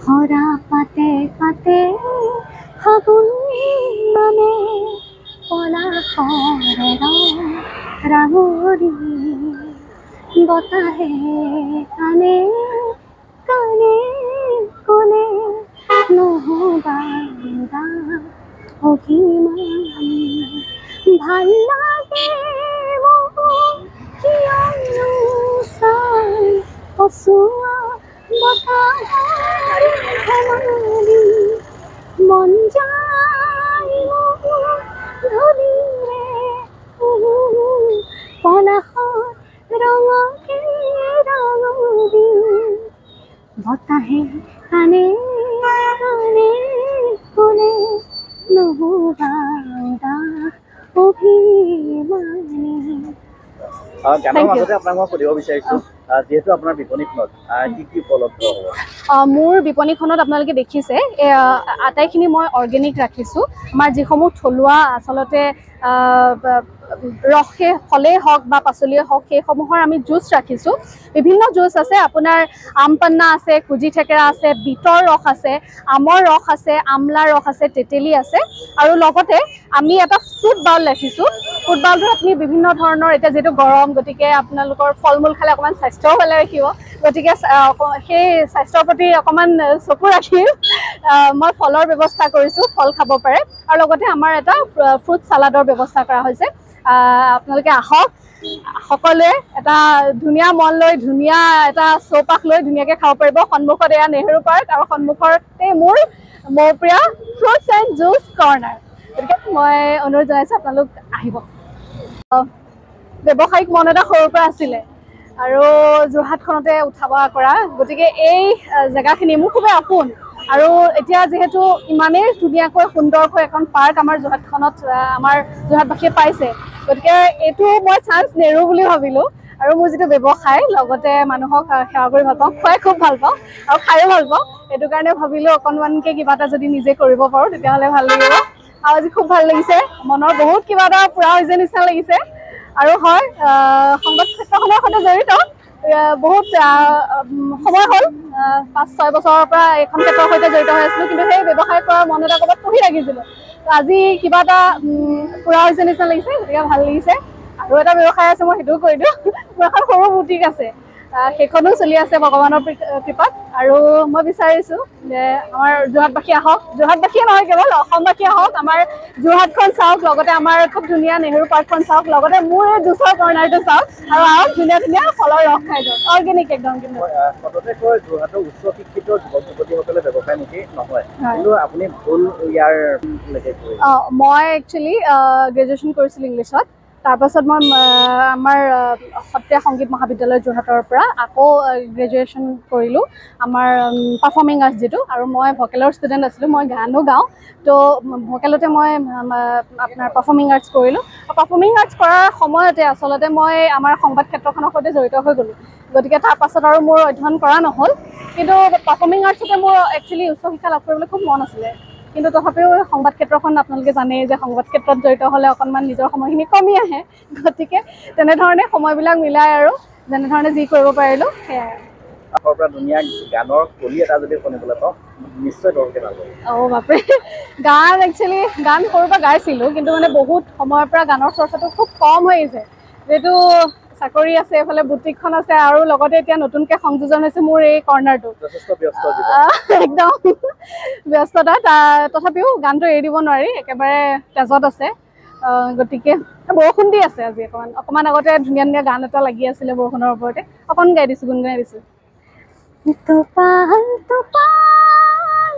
হৰা পাতে পাতে ফাগুন নামে পলাশৰে ৰাঙৰি বতাহে কানে কানে কলে নহবা অভিমান ভাল লাগে মোক কিয়নো চাই কচুৱা বতাহৰ ধেমালি মন যায় মোক ধূলিৰে পলাশৰ ৰঙকে ৰঙৰি বতাহে কানে কানে কলে নহবা অভিমানী। গানৰ মাজতে আপোনাক মই সুধিব বিচাৰিছোঁ, যিহেতু আপোনাৰ বিপণীখনত কি উপলব্ধ হ'ব? মোৰ বিপণীখনত আপোনালোকে দেখিছে আটাইখিনি মই অৰ্গেনিক ৰাখিছোঁ। আমাৰ যিসমূহ থলুৱা আচলতে ৰসে ফলেই হওক বা পাচলিয়ে হওক সেইসমূহৰ আমি জুচ ৰাখিছোঁ। বিভিন্ন জুচ আছে, আপোনাৰ আম পান্না আছে, কুজি থেকেৰা আছে, বিটৰ ৰস আছে, আমৰ ৰস আছে, আমলাৰ ৰস আছে, তেতেলী আছে, আৰু লগতে আমি এটা ফ্ৰুট বাউল ৰাখিছোঁ। ফ্ৰুট বাউলটোত আপুনি বিভিন্ন ধৰণৰ, এতিয়া যিহেতু গৰম গতিকে আপোনালোকৰ ফল মূল খালে অকণমান স্বাস্থ্যও ভালে ৰাখিব, গতিকে সেই স্বাস্থ্যৰ প্ৰতি অকণমান চকু ৰাখি মই ফলৰ ব্যৱস্থা কৰিছোঁ, ফল খাব পাৰে, আৰু লগতে আমাৰ এটা ফ্ৰুট চালাডৰ ব্যৱস্থা কৰা হৈছে। আপোনালোকে আহক, সকলোৱে এটা ধুনীয়া মন লৈ ধুনীয়া এটা চৌপাশ লৈ ধুনীয়াকৈ খাব পাৰিব। সন্মুখত এয়া নেহেৰু পাৰ্ক আৰু সন্মুখতে মোৰ প্ৰিয় ফ্ৰুটছ এণ্ড জুচ কৰ্ণাৰ। গতিকে মই অনুৰোধ জনাইছোঁ আপোনালোক আহিব। ব্যৱসায়িক মন এটা সৰুৰ পৰা আছিলে আৰু যোৰহাটখনতে উঠাব কৰা, গতিকে এই জেগাখিনি মোৰ খুবেই আপোন। আৰু এতিয়া যিহেতু ইমানেই ধুনীয়াকৈ সুন্দৰকৈ এখন পাৰ্ক আমাৰ যোৰহাটখনত আমাৰ যোৰহাটবাসীয়ে পাইছে, গতিকে এইটো মই চান্স নেৰোঁ বুলি ভাবিলোঁ। আৰু মোৰ যিটো ব্যৱসায়, লগতে মানুহক সেৱা কৰি ভাল পাওঁ, খুৱাই খুব ভাল পাওঁ আৰু খায়ো ভাল পাওঁ, সেইটো কাৰণে ভাবিলোঁ অকণমানকৈ কিবা এটা যদি নিজে কৰিব পাৰোঁ তেতিয়াহ'লে ভাল লাগিব। আৰু আজি খুব ভাল লাগিছে, মনৰ বহুত কিবা এটা পূৰা হৈছে নিচিনা লাগিছে। আৰু হয়, সংবাদ ক্ষেত্ৰখনৰ সৈতে জড়িত বহুত সময় হ'ল, 5-6 বছৰৰ পৰা এইখন ক্ষেত্ৰৰ সৈতে জড়িত হৈ আছিলোঁ, কিন্তু সেই ব্যৱসায় কৰাৰ মন এটা ক'ৰবাত পঢ়ি ৰাখিছিলোঁ। আজি কিবা এটা পূৰা হৈছে নিচিনা লাগিছে, গতিকে ভাল লাগিছে। আৰু এটা ব্যৱসায় আছে, মই সেইটোও কৰি দিওঁ। মোৰ এখন সৰু বুটিক আছে, সেইখনো চলি আছে ভগৱানৰ কৃপাত। আৰু মই বিচাৰিছোঁ যে আমাৰ যোৰহাটবাসী আহক, যোৰহাটবাসীয়ে নহয় কেৱল অসমবাসী আহক, আমাৰ যোৰহাটখন চাওক, লগতে আমাৰ খুব ধুনীয়া নেহেৰু পাৰ্কখন চাওক, লগতে মোৰ এই জুচৰ কৰ্ণাৰটো চাওক, আৰু আহক ধুনীয়া ধুনীয়া ফলৰ ৰস খাই যাওক, অৰ্গেনিক একদম। কিন্তু সততে কয় যোৰহাটৰ উচ্চ শিক্ষিত যুৱক যুৱতীসকলে ব্যৱসায় মুখী নহয়, কিন্তু আপুনি ভুল ইয়াৰ মই একচুৱেলি গ্ৰেজুৱেশ্যন কৰিছিলোঁ ইংলিছত। তাৰপাছত মই আমাৰ সত্ৰীয়া সংগীত মহাবিদ্যালয় যোৰহাটৰ পৰা আকৌ গ্ৰেজুৱেশ্যন কৰিলোঁ আমাৰ পাৰফৰ্মিং আৰ্টছ যিটো, আৰু মই ভকেলৰ ষ্টুডেণ্ট আছিলোঁ, মই গানো গাওঁ, তো ভকেলতে মই আপোনাৰ পাৰফৰ্মিং আৰ্টছ কৰিলোঁ। পাৰফৰ্মিং আৰ্টছ কৰাৰ সময়তে আচলতে মই আমাৰ সংবাদ ক্ষেত্ৰখনৰ সৈতে জড়িত হৈ গ'লোঁ, গতিকে তাৰপাছত আৰু মোৰ অধ্যয়ন কৰা নহ'ল। কিন্তু পাৰফৰ্মিং আৰ্টছতে মোৰ একচুৱেলি উচ্চ শিক্ষা লাভ কৰিবলৈ খুব মন আছিলে, কিন্তু তথাপিও সংবাদ ক্ষেত্ৰখন আপোনালোকে জানেই যে সংবাদ ক্ষেত্ৰত জড়িত হ'লে অকণমান নিজৰ সময়খিনি কমি আহে, গতিকে তেনেধৰণে সময়বিলাক মিলাই আৰু যেনেধৰণে যি কৰিব পাৰিলোঁ সেয়াই। আপোনাৰ পৰা ধুনীয়া গানৰ কলি এটা যদি শুনিবলৈ পাওঁ নিশ্চয় দৰকাৰ হ'ব। বাপৰে, গান একচুৱেলি গান সৰুৰ পৰা গাইছিলোঁ, কিন্তু মানে বহুত সময়ৰ পৰা গানৰ চৰ্চাটো খুব কম হৈ আহিছে। যিহেতু চাকৰি আছে, এইফালে বুটিকখন আছে, আৰু লগতে এতিয়া নতুনকৈ সংযোজন হৈছে মোৰ এই কৰ্ণাৰটো। যথেষ্ট ব্যস্ত একদম ব্যস্ততা, তথাপিও গানটো এৰি দিব নোৱাৰি, একেবাৰে তেজত আছে। গতিকে বৰষুণ দি আছে আজি, অকণমান আগতে ধুনীয়া ধুনীয়া গান এটা লাগি আছিলে বৰষুণৰ ওপৰতে, অকণ গাই দিছোঁ, গুণগুণাই দিছোঁ। টোপাল টোপাল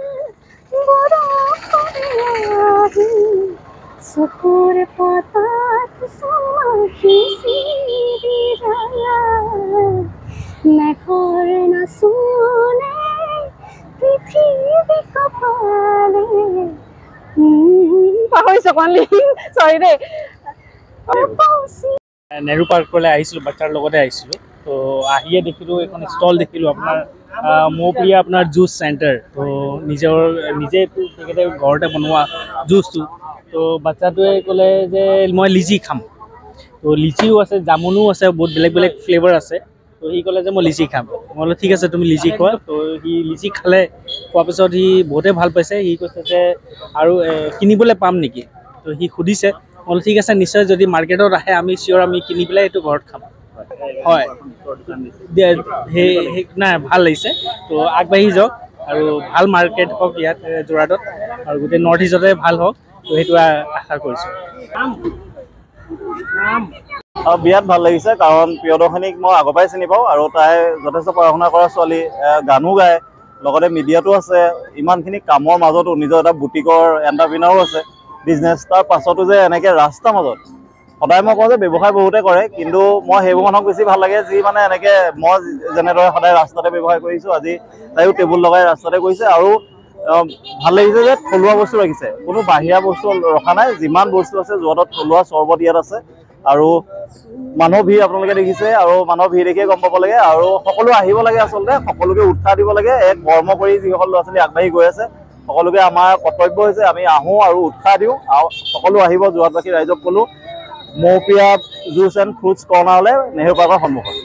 বৰষুণে আহি চকুৰ পতাত চুমকি মেঘৰ নাচোনে পৃথিৱী কপালে। পাহৰিছোঁ অকণমান, চৰি দেই। নেহৰু পাৰ্কলৈ আহিছিলোঁ, বাচ্চাৰ লগতে আহিছিলোঁ, তো আহিয়ে দেখিলোঁ এখন ষ্টল দেখিলোঁ আপোনাৰ মোৰ প্ৰিয় আপোনাৰ জুচ চেণ্টাৰ। তো নিজে তেখেতে ঘৰতে বনোৱা জুচটো, তো বাচ্চাটোৱে ক'লে যে মই লিচি খাম, তো লিচিও আছে, জামুনো আছে, বহুত বেলেগ বেলেগ ফ্লেভাৰ আছে। তো সি ক'লে যে মই লিচি খাম, মই বোলো ঠিক আছে তুমি লিচি খোৱা। তো সি লিচি খালে, কোৱাৰ পিছত সি বহুতেই ভাল পাইছে। সি কৈছে যে আৰু কিনিবলৈ পাম নেকি, তো সি সুধিছে। মই বোলো ঠিক আছে নিশ্চয়, যদি মাৰ্কেটত আহে আমি চিয়'ৰ আমি কিনি পেলাই এইটো ঘৰত খাম। হয় নাই ভাল লাগিছে। তো আগবাঢ়ি যাওক আৰু ভাল মাৰ্কেট হওক ইয়াত যোৰহাটত, আৰু গোটেই নৰ্থ ইষ্টতে ভাল হওক, তো সেইটো আশা কৰিছোঁ। বিৰাট ভাল লাগিছে, কাৰণ প্ৰিয়দৰ্শিনীক মই আগৰ পৰাই চিনি পাওঁ আৰু তাই যথেষ্ট পঢ়া শুনা কৰা ছোৱালী, গানো গায়, লগতে মিডিয়াতো আছে। ইমানখিনি কামৰ মাজতো নিজৰ এটা বুটিকৰ এণ্টাৰপ্ৰিনাৰো আছে, বিজনেছ। তাৰ পাছতো যে এনেকৈ ৰাস্তাৰ মাজত সদায় মই কওঁ যে ব্যৱসায় বহুতে কৰে, কিন্তু মই সেইবোৰ মানুহক বেছি ভাল লাগে যি মানে এনেকৈ মই যেনেদৰে সদায় ৰাস্তাতে ব্যৱসায় কৰিছোঁ, আজি তাইও টেবুল লগাই ৰাস্তাতে কৰিছে। আৰু ভাল লাগিছে যে থলুৱা বস্তু ৰাখিছে, কোনো বাহিৰা বস্তু ৰখা নাই। যিমান বস্তু আছে যোৰহাটত থলুৱা চৰ্বত ইয়াত আছে। আৰু মানুহৰ ভিৰ আপোনালোকে দেখিছে, আৰু মানুহৰ ভিৰ দেখিয়ে গম পাব লাগে। আৰু সকলো আহিব লাগে, আচলতে সকলোকে উৎসাহ দিব লাগে। এক কৰ্ম কৰি যিসকল ল'ৰা ছোৱালী আগবাঢ়ি গৈ আছে, সকলোকে আমাৰ কৰ্তব্য হৈছে আমি আহোঁ আৰু উৎসাহ দিওঁ। আৰু সকলো আহিব, যোৰহাটবাসী ৰাইজক ক'লো মৌপিয়া জুচ এণ্ড ফ্ৰুটছ কৰ্ণাৰলৈ, নেহেৰু পাৰ্কৰ সন্মুখত।